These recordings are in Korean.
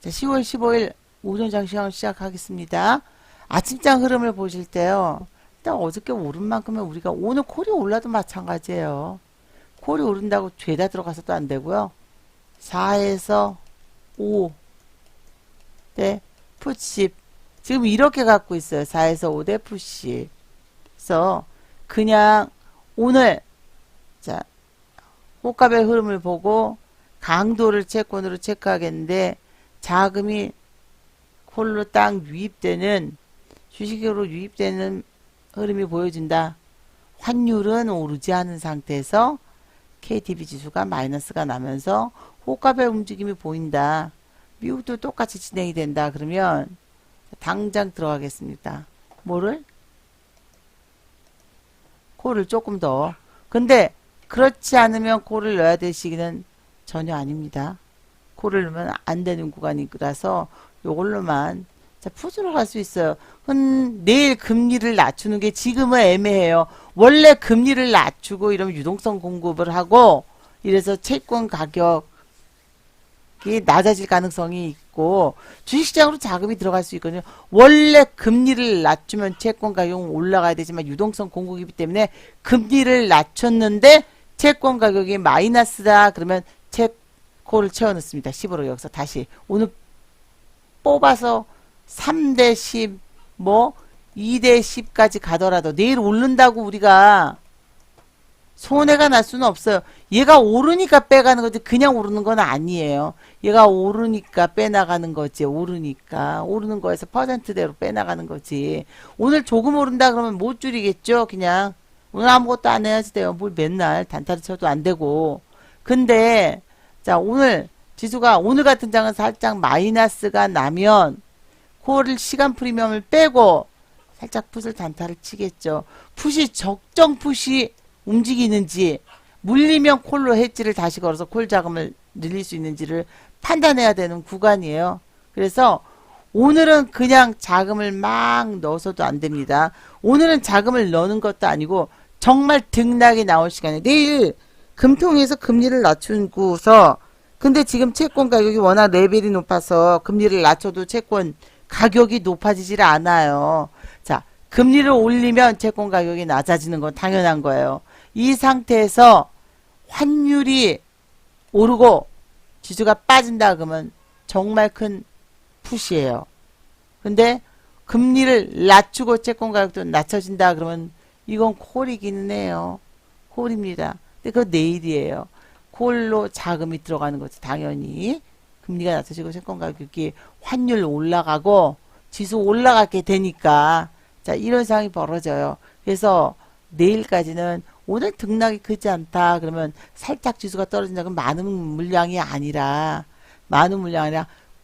자, 10월 15일 오전 장시황을 시작하겠습니다. 아침장 흐름을 보실 때요. 일단 어저께 오른 만큼은 우리가 오늘 콜이 올라도 마찬가지예요. 콜이 오른다고 죄다 들어가서도 안 되고요. 4에서 5 대 풋10 지금 이렇게 갖고 있어요. 4에서 5 대 풋10. 그래서 그냥 오늘 자 호가의 흐름을 보고 강도를 채권으로 체크하겠는데 자금이 콜로 딱 유입되는 주식으로 유입되는 흐름이 보여진다. 환율은 오르지 않은 상태에서 KTB 지수가 마이너스가 나면서 호가의 움직임이 보인다. 미국도 똑같이 진행이 된다. 그러면 당장 들어가겠습니다. 뭐를? 콜을 조금 더. 근데 그렇지 않으면 콜을 넣어야 될 시기는 전혀 아닙니다. 콜을 넣으면 안 되는 구간이라서 요걸로만 자 푸즈로 갈 수 있어요. 내일 금리를 낮추는 게 지금은 애매해요. 원래 금리를 낮추고 이러면 유동성 공급을 하고 이래서 채권 가격이 낮아질 가능성이 있고 주식시장으로 자금이 들어갈 수 있거든요. 원래 금리를 낮추면 채권 가격은 올라가야 되지만 유동성 공급이기 때문에 금리를 낮췄는데 채권 가격이 마이너스다. 그러면 채권을 채워넣습니다. 10으로 여기서 다시 오늘 뽑아서 3대 10, 뭐 2대 10까지 가더라도 내일 오른다고 우리가 손해가 날 수는 없어요. 얘가 오르니까 빼가는 거지 그냥 오르는 건 아니에요. 얘가 오르니까 빼나가는 거지. 오르니까 오르는 거에서 퍼센트대로 빼나가는 거지. 오늘 조금 오른다 그러면 못 줄이겠죠. 그냥 오늘 아무것도 안 해야지 돼요. 뭘 맨날 단타를 쳐도 안 되고. 근데 자 오늘 지수가 오늘 같은 장은 살짝 마이너스가 나면 콜을 시간 프리미엄을 빼고 살짝 풋을 단타를 치겠죠. 풋이 적정 풋이 움직이는지 물리면 콜로 해지를 다시 걸어서 콜 자금을 늘릴 수 있는지를 판단해야 되는 구간이에요. 그래서 오늘은 그냥 자금을 막 넣어서도 안 됩니다. 오늘은 자금을 넣는 것도 아니고 정말 등락이 나올 시간에 내일 금통위에서 금리를 낮추고서 근데 지금 채권 가격이 워낙 레벨이 높아서 금리를 낮춰도 채권 가격이 높아지질 않아요. 자, 금리를 올리면 채권 가격이 낮아지는 건 당연한 거예요. 이 상태에서 환율이 오르고 지수가 빠진다 그러면 정말 큰 푸시예요. 근데 금리를 낮추고 채권 가격도 낮춰진다 그러면 이건 콜이기는 해요. 콜입니다. 근데 그거 내일이에요. 콜로 자금이 들어가는 거죠. 당연히. 금리가 낮아지고 채권 가격이 환율 올라가고 지수 올라가게 되니까 자 이런 상황이 벌어져요. 그래서 내일까지는 오늘 등락이 크지 않다 그러면 살짝 지수가 떨어진다 그러면 많은 물량이 아니라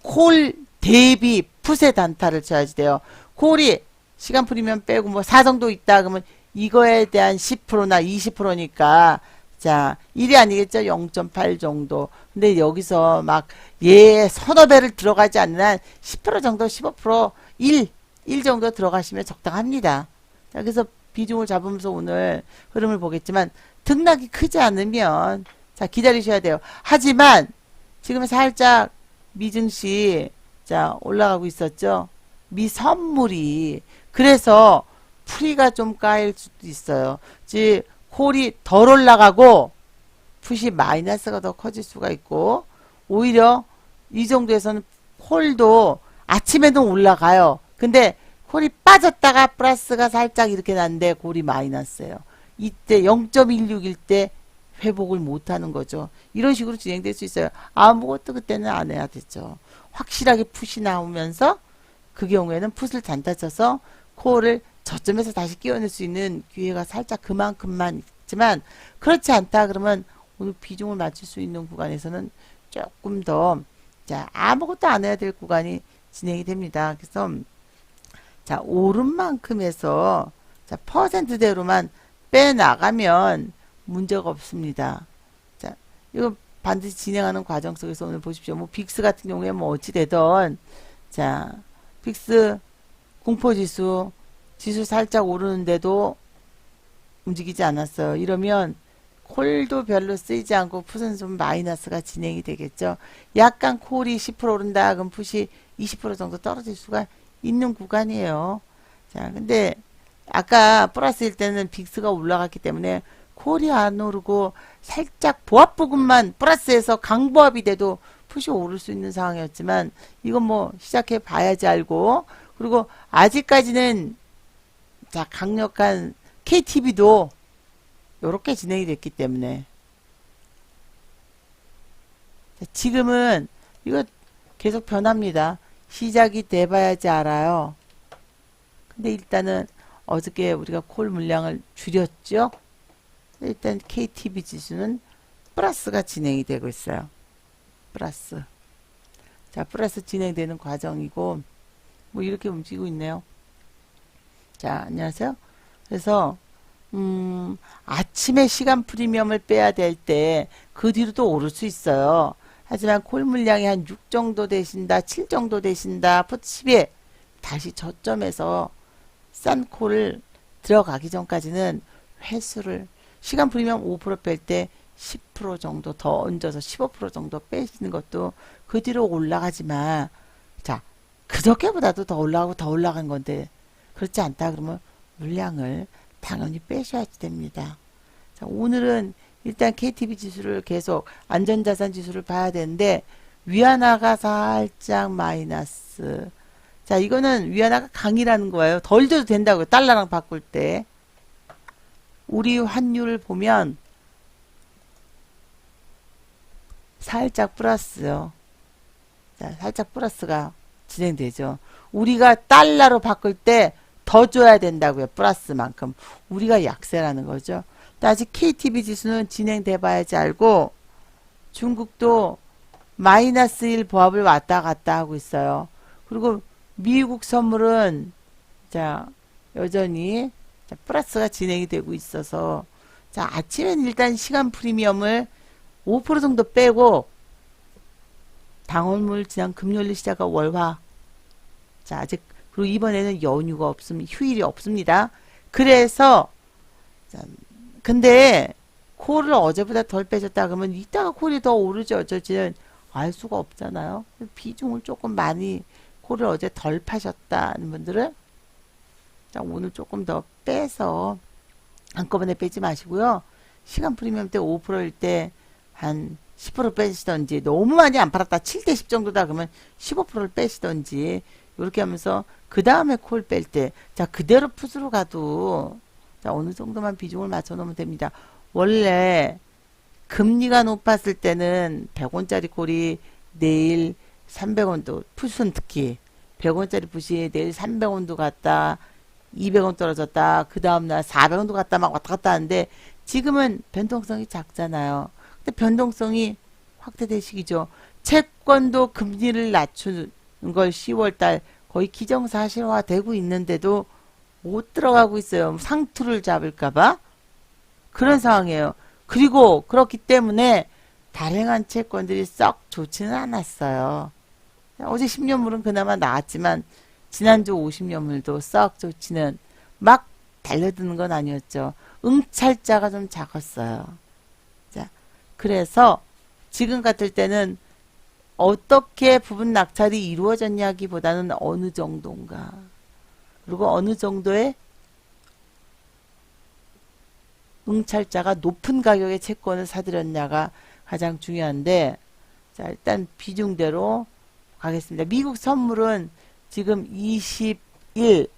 콜 대비 풋의 단타를 쳐야지 돼요. 콜이 시간 프리미엄 빼고 뭐 4 정도 있다 그러면 이거에 대한 10%나 20%니까 자 1이 아니겠죠. 0.8 정도. 근데 여기서 막 서너 배를 들어가지 않는 한 10% 정도 15% 1 정도 들어가시면 적당합니다. 자, 그래서 비중을 잡으면서 오늘 흐름을 보겠지만 등락이 크지 않으면 자 기다리셔야 돼요. 하지만 지금 살짝 미증시 자 올라가고 있었죠. 미선물이 그래서 풀이가 좀 까일 수도 있어요. 즉 콜이 덜 올라가고 풋이 마이너스가 더 커질 수가 있고 오히려 이 정도에서는 콜도 아침에는 올라가요. 근데 콜이 빠졌다가 플러스가 살짝 이렇게 났는데 콜이 마이너스예요. 이때 0.16일 때 회복을 못하는 거죠. 이런 식으로 진행될 수 있어요. 아무것도 그때는 안 해야 되죠. 확실하게 풋이 나오면서 그 경우에는 풋을 단타 쳐서 콜을 저점에서 다시 끼워낼 수 있는 기회가 살짝 그만큼만 있지만 그렇지 않다 그러면 오늘 비중을 맞출 수 있는 구간에서는 조금 더 자 아무것도 안 해야 될 구간이 진행이 됩니다. 그래서 자 오른 만큼에서 자 퍼센트대로만 빼나가면 문제가 없습니다. 자 이거 반드시 진행하는 과정 속에서 오늘 보십시오. 뭐 빅스 같은 경우에 뭐 어찌 되던 자 빅스 공포지수 지수 살짝 오르는데도 움직이지 않았어요. 이러면 콜도 별로 쓰이지 않고 풋은 좀 마이너스가 진행이 되겠죠. 약간 콜이 10% 오른다. 그럼 풋이 20% 정도 떨어질 수가 있는 구간이에요. 자, 근데 아까 플러스일 때는 빅스가 올라갔기 때문에 콜이 안 오르고 살짝 보합 부분만 플러스에서 강보합이 돼도 풋이 오를 수 있는 상황이었지만 이건 뭐 시작해 봐야지 알고, 그리고 아직까지는 자 강력한 KTV도 이렇게 진행이 됐기 때문에 지금은 이거 계속 변합니다. 시작이 돼봐야지 알아요. 근데 일단은 어저께 우리가 콜 물량을 줄였죠. 일단 KTV 지수는 플러스가 진행이 되고 있어요. 플러스. 자, 플러스 진행되는 과정이고 뭐 이렇게 움직이고 있네요. 자, 안녕하세요. 그래서 아침에 시간 프리미엄을 빼야 될 때 그 뒤로도 오를 수 있어요. 하지만 콜 물량이 한 6 정도 되신다, 7 정도 되신다, 풋 10에 다시 저점에서 싼 콜을 들어가기 전까지는 회수를 시간 프리미엄 5% 뺄 때 10% 정도 더 얹어서 15% 정도 빼시는 것도 그 뒤로 올라가지만, 자, 그저께보다도 더 올라가고 더 올라간 건데 그렇지 않다 그러면 물량을 당연히 빼셔야 됩니다. 자, 오늘은 일단 KTV 지수를 계속 안전자산 지수를 봐야 되는데 위안화가 살짝 마이너스. 자, 이거는 위안화가 강이라는 거예요. 덜 줘도 된다고요. 달러랑 바꿀 때. 우리 환율을 보면 살짝 플러스요. 자, 살짝 플러스가 진행되죠. 우리가 달러로 바꿀 때 더 줘야 된다고요. 플러스만큼. 우리가 약세라는 거죠. 아직 KTV 지수는 진행돼 봐야지 알고, 중국도 마이너스 1 보합을 왔다 갔다 하고 있어요. 그리고 미국 선물은 자 여전히 자, 플러스가 진행이 되고 있어서, 자 아침엔 일단 시간 프리미엄을 5% 정도 빼고 당월물 지난 금요일 시작한 월화. 자 아직 그리고 이번에는 연휴가 없습니다. 휴일이 없습니다. 그래서 자, 근데 콜을 어제보다 덜 빼줬다 그러면 이따가 콜이 더 오르죠. 어쩔지는 알 수가 없잖아요. 비중을 조금 많이 콜을 어제 덜 파셨다는 분들은 자, 오늘 조금 더 빼서 한꺼번에 빼지 마시고요. 시간 프리미엄 때 5%일 때 한 10% 빼시던지, 너무 많이 안 팔았다 7대 10 정도다 그러면 15%를 빼시던지 이렇게 하면서 그 다음에 콜 뺄 때 자 그대로 풋으로 가도 자 어느 정도만 비중을 맞춰 놓으면 됩니다. 원래 금리가 높았을 때는 100원짜리 콜이 내일 300원도, 풋은 특히 100원짜리 풋이 내일 300원도 갔다 200원 떨어졌다 그 다음날 400원도 갔다 막 왔다 갔다 하는데 지금은 변동성이 작잖아요. 근데 변동성이 확대된 시기죠. 채권도 금리를 낮추는 걸 10월달 거의 기정사실화 되고 있는데도 못 들어가고 있어요. 상투를 잡을까봐 그런 상황이에요. 그리고 그렇기 때문에 발행한 채권들이 썩 좋지는 않았어요. 어제 10년물은 그나마 나았지만 지난주 50년물도 썩 좋지는 막 달려드는 건 아니었죠. 응찰자가 좀 작았어요. 자, 그래서 지금 같을 때는 어떻게 부분 낙찰이 이루어졌냐기보다는 어느 정도인가, 그리고 어느 정도의 응찰자가 높은 가격의 채권을 사들였냐가 가장 중요한데, 자 일단 비중대로 가겠습니다. 미국 선물은 지금 21,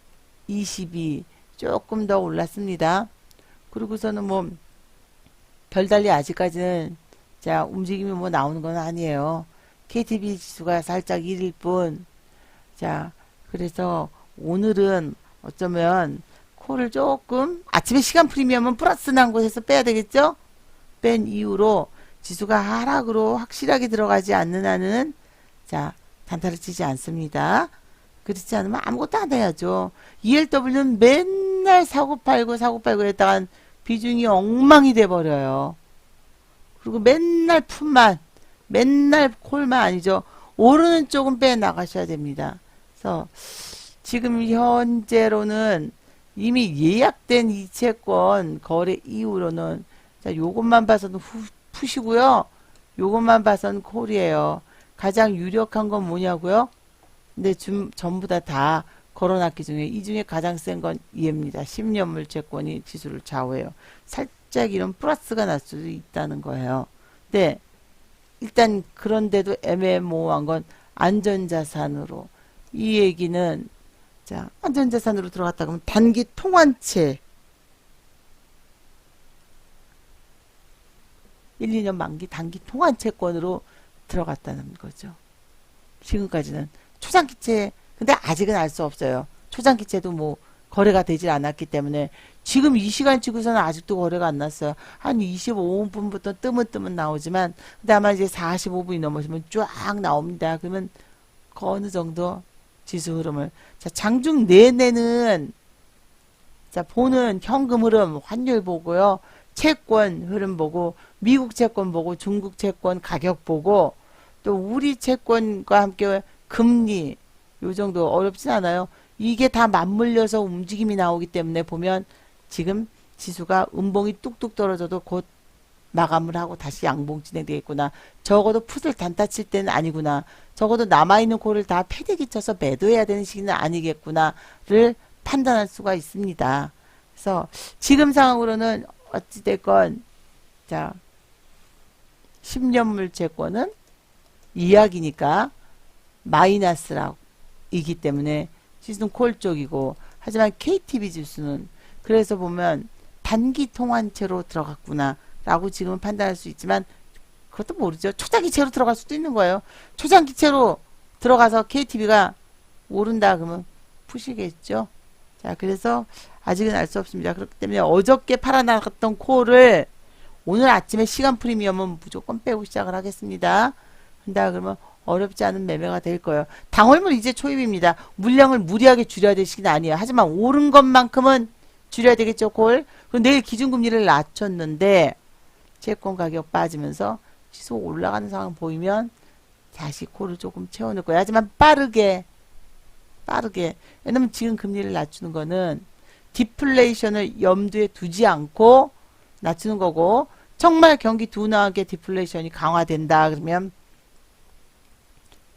22 조금 더 올랐습니다. 그리고서는 뭐 별달리 아직까지는 자 움직임이 뭐 나오는 건 아니에요. KTV 지수가 살짝 1일 뿐. 자 그래서 오늘은 어쩌면 콜을 조금 아침에 시간 프리미엄은 플러스 난 곳에서 빼야 되겠죠? 뺀 이후로 지수가 하락으로 확실하게 들어가지 않는 한은 자 단타를 치지 않습니다. 그렇지 않으면 아무것도 안 해야죠. ELW는 맨날 사고 팔고 했다간 비중이 엉망이 돼버려요. 그리고 맨날 풋만, 맨날 콜만 아니죠. 오르는 쪽은 빼나가셔야 됩니다. 그래서 지금 현재로는 이미 예약된 이 채권 거래 이후로는 자, 요것만 봐서는 푸시고요. 요것만 봐서는 콜이에요. 가장 유력한 건 뭐냐고요? 근데 전부 다 걸어놨기 중에 이 중에 가장 센 건 얘입니다. 10년물 채권이 지수를 좌우해요. 살짝 이런 플러스가 날 수도 있다는 거예요. 근데 일단 그런데도 애매모호한 건 안전자산으로. 이 얘기는 자, 안전자산으로 들어갔다 그러면 단기 통환채 1, 2년 만기 단기 통환채권으로 들어갔다는 거죠. 지금까지는 초장기채 근데 아직은 알 수 없어요. 초장기채도 뭐 거래가 되질 않았기 때문에 지금 이 시간 치고서는 아직도 거래가 안 났어요. 한 25분부터 뜨문뜨문 나오지만 근데 아마 이제 45분이 넘어지면 쫙 나옵니다. 그러면 그 어느 정도 지수 흐름을 자 장중 내내는 자 보는 현금 흐름 환율 보고요. 채권 흐름 보고 미국 채권 보고 중국 채권 가격 보고 또 우리 채권과 함께 금리 요 정도 어렵진 않아요. 이게 다 맞물려서 움직임이 나오기 때문에 보면 지금 지수가 음봉이 뚝뚝 떨어져도 곧 마감을 하고 다시 양봉 진행되겠구나. 적어도 풋을 단타 칠 때는 아니구나. 적어도 남아있는 콜을 다 패대기 쳐서 매도해야 되는 시기는 아니겠구나를 판단할 수가 있습니다. 그래서 지금 상황으로는 어찌됐건 자 10년물 채권은 이야기니까 마이너스라고 이기 때문에 지수는 콜 쪽이고 하지만 KTB 지수는 그래서 보면 단기 통환채로 들어갔구나 라고 지금은 판단할 수 있지만 그것도 모르죠. 초장기채로 들어갈 수도 있는 거예요. 초장기채로 들어가서 KTB가 오른다 그러면 푸시겠죠. 자 그래서 아직은 알 수 없습니다. 그렇기 때문에 어저께 팔아나갔던 콜을 오늘 아침에 시간 프리미엄은 무조건 빼고 시작을 하겠습니다. 한다 그러면 어렵지 않은 매매가 될 거예요. 당월물 이제 초입입니다. 물량을 무리하게 줄여야 될 시기는 아니에요. 하지만 오른 것만큼은 줄여야 되겠죠. 콜. 그리고 내일 기준금리를 낮췄는데 채권 가격 빠지면서 지수 올라가는 상황 보이면 다시 콜을 조금 채워낼 거예요. 하지만 빠르게 왜냐면 지금 금리를 낮추는 거는 디플레이션을 염두에 두지 않고 낮추는 거고 정말 경기 둔화하게 디플레이션이 강화된다 그러면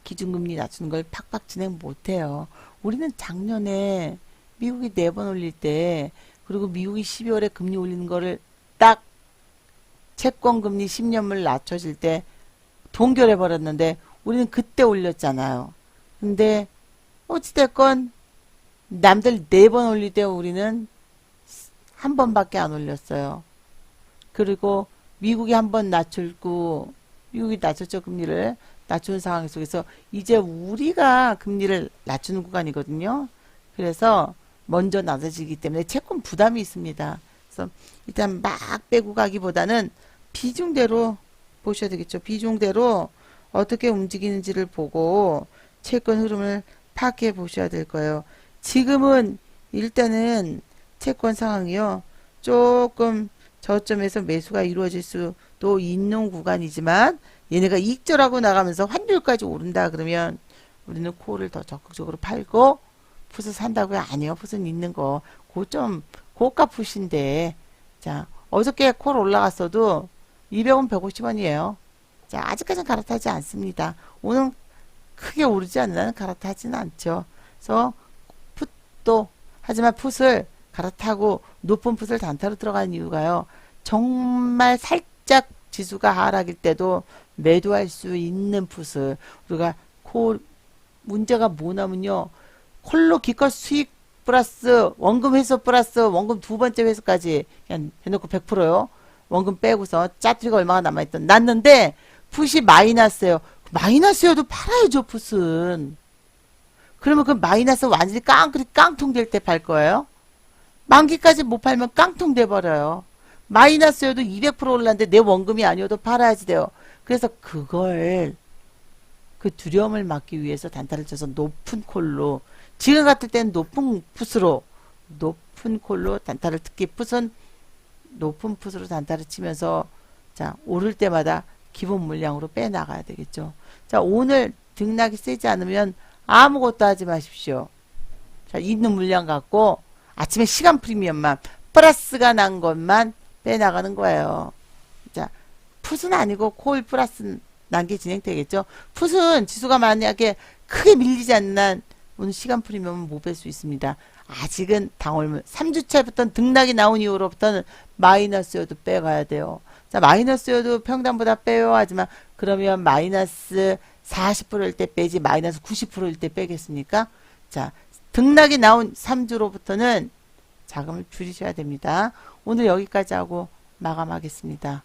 기준금리 낮추는 걸 팍팍 진행 못해요. 우리는 작년에 미국이 4번 올릴 때 그리고 미국이 12월에 금리 올리는 거를 딱 채권금리 10년물 낮춰질 때 동결해 버렸는데 우리는 그때 올렸잖아요. 근데 어찌됐건 남들 4번 올릴 때 우리는 한 번밖에 안 올렸어요. 그리고 미국이 한 번 낮추고 미국이 낮췄죠. 금리를 낮추는 상황 속에서 이제 우리가 금리를 낮추는 구간이거든요. 그래서 먼저 낮아지기 때문에 채권 부담이 있습니다. 그래서 일단 막 빼고 가기보다는 비중대로 보셔야 되겠죠. 비중대로 어떻게 움직이는지를 보고 채권 흐름을 파악해 보셔야 될 거예요. 지금은 일단은 채권 상황이요. 조금 저점에서 매수가 이루어질 수도 있는 구간이지만 얘네가 익절하고 나가면서 환율까지 오른다 그러면 우리는 콜을 더 적극적으로 팔고 풋을 산다고요? 아니요. 풋은 있는 거 고점 고가 풋인데 자 어저께 콜 올라갔어도 200원 150원이에요. 자 아직까지는 갈아타지 않습니다. 오늘 크게 오르지 않는 갈아타지는 않죠. 그래서 풋도 하지만 풋을 갈아타고 높은 풋을 단타로 들어가는 이유가요. 정말 살짝 지수가 하락일 때도 매도할 수 있는 풋을 우리가 문제가 뭐냐면요. 콜로 기껏 수익 플러스 원금 회수 플러스 원금 두 번째 회수까지 그냥 해놓고 100%요. 원금 빼고서 짜투리가 얼마나 남아있던 났는데 풋이 마이너스예요. 마이너스여도 팔아야죠. 풋은. 그러면 그 마이너스 완전히 깡통 될 때 팔 거예요. 만기까지 못 팔면 깡통 돼버려요. 마이너스여도 200% 올랐는데 내 원금이 아니어도 팔아야지 돼요. 그래서 그걸 그 두려움을 막기 위해서 단타를 쳐서 높은 콜로 지금 같을 때는 높은 풋으로 높은 콜로 단타를 특히 풋은 높은 풋으로 단타를 치면서 자 오를 때마다 기본 물량으로 빼나가야 되겠죠. 자 오늘 등락이 세지 않으면 아무것도 하지 마십시오. 자 있는 물량 갖고 아침에 시간 프리미엄만 플러스가 난 것만 빼나가는 거예요. 자, 풋은 아니고 콜 플러스 단기 진행되겠죠. 풋은 지수가 만약에 크게 밀리지 않는 한 오늘 시간 풀이면 못 뺄 수 있습니다. 아직은 당월물 3주차부터는 등락이 나온 이후로부터는 마이너스여도 빼가야 돼요. 자, 마이너스여도 평단보다 빼요 하지만 그러면 마이너스 40%일 때 빼지 마이너스 90%일 때 빼겠습니까? 자, 등락이 나온 3주로부터는 자금을 줄이셔야 됩니다. 오늘 여기까지 하고 마감하겠습니다.